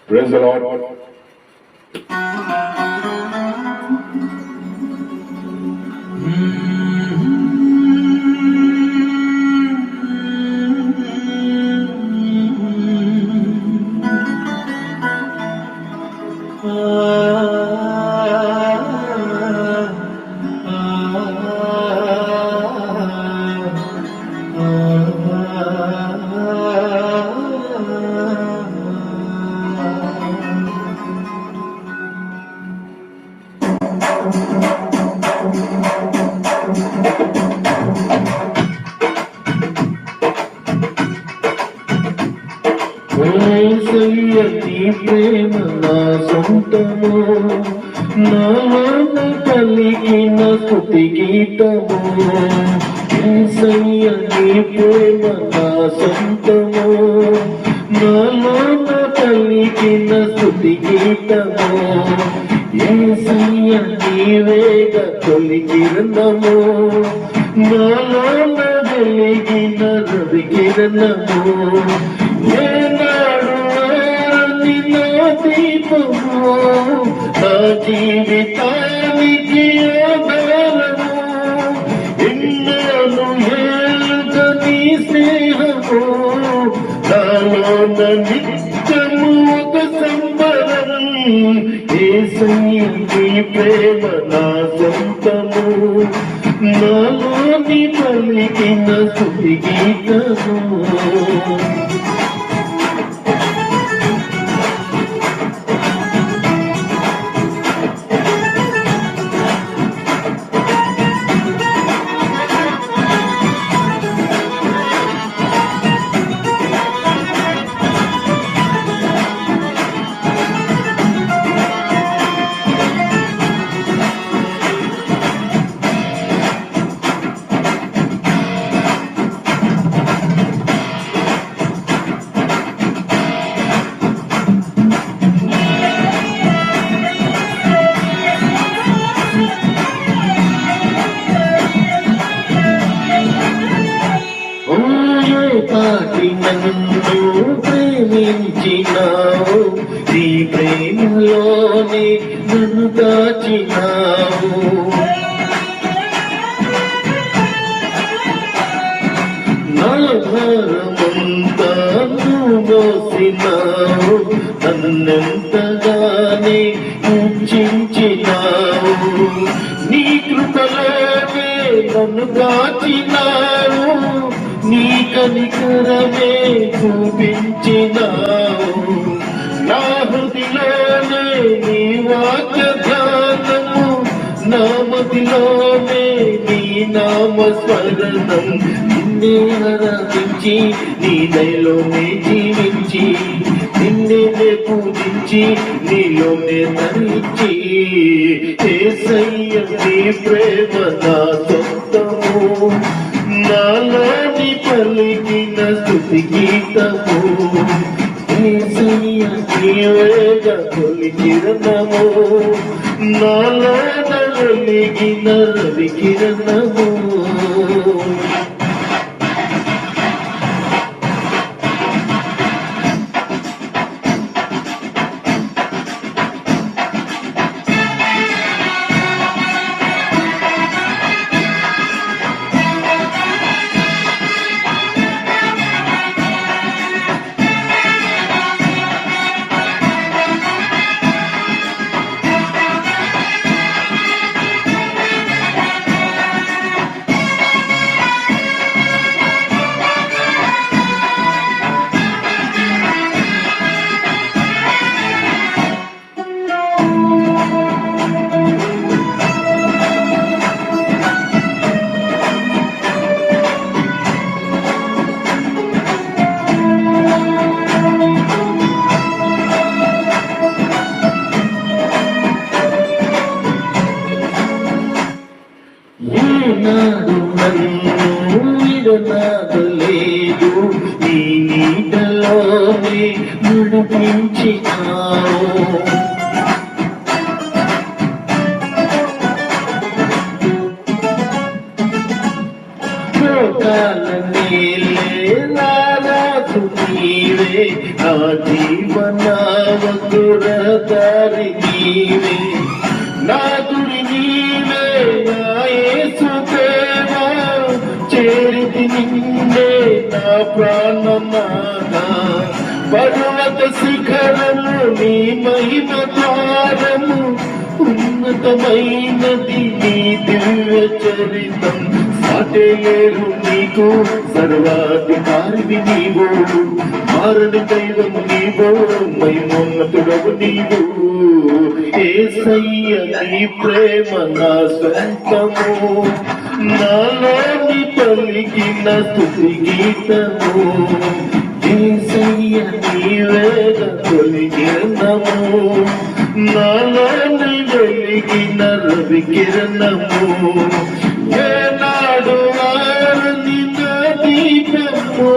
Praise the Lord. నీ ప్రేమ నా సొంతము, నాలో కలిగిన స్తుతి గీతము. యేసయ్య నీ ప్రేమ నా సొంతము, నాలో కలిగిన స్తుతి గీతము. యేసయ్య నీవేగ తొలి కిరణము, నాలో వెలిగిన రవి కిరణము. దీపము నా జీవితానికి ఆధారము, ఎన్నను ఏళ్ళ నీ స్నేహము, నాలోన నిత్యము ఒక సంబరం. యేసయ్య నీ ప్రేమ నా సొంతము, నాలోని పలికిన స్తుతి గీతము. నన్ను ప్రేమించినావు, నీ ప్రేమలోనే నన్ను దాచినావు. నా భారమంతా నువ్వు మోసినావు, నన్నెంతగానే ఉంచినావు. నీ కృపలోనే నన్ను దాచినావు, నీ కనికరమే చూపించినావు. నా హృదిలోనే నీ వాక్య ధ్యానము, నా మదిలోనే నీ నామ స్మరణం. నిన్నే ఆరాధించి నీ దయలోనే జీవించి, నిన్నే పూజించి నీలోనే తరించి. యేసయ్య నీ ప్రేమ నా సొంతము, నాలోని పలికిన స్తుతి గీతము. యేసయ్య నీవేగ తొలి కిరణము, నాలోన వెలిగిన రవి కిరణము. నాడు నన్ను విడనాడలేదు, నీ నీడలోనే నడిపించినావు. లోకాల నీలే నారాజు నీవే, నా జీవనావకుర దారి నీవే నాదుడి నీవే నా యేసు దేవా చేరితి నిన్నే నా ప్రాణనాథా పర్వత శిఖరము నీ మహిమ ద్వారము ఉన్నతమైనది నీ దివ్య చరితం సాటేలేరు నీకు సర్వాధికారివి నీవు మారని దైవము నీవు మహిమోన్నతుడవు నీవు యేసయ్య నీ ప్రేమ నా సొంతము నాలోని పలికిన స్తుతి గీతము యేసయ్య నీవేగ తొలిగిరణము నాలోని వెలిగిన రవి కిరణము ఏనాడు ఆరని నా దీపము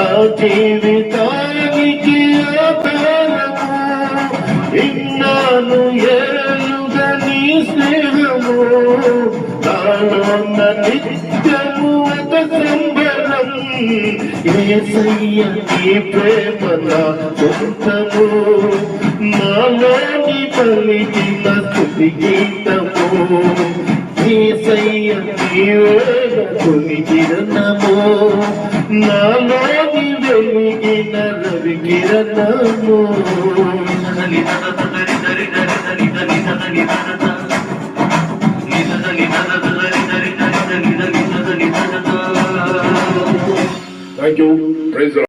ఆ జీవితానికి ఆధారము ఇన్నాను ఏలుగా నీ స్నేహము నాలోన నిత్యము ఒక సంబరం యేసయ్య నీ ప్రేమ నా సొంతము నాలోని పలికిన స్తుతి గీతము యేసయ్య నీవేగ తొలి కిరణము నాలోని వెలిగిన Ravi కిరణము Thank you. Praise the Lord.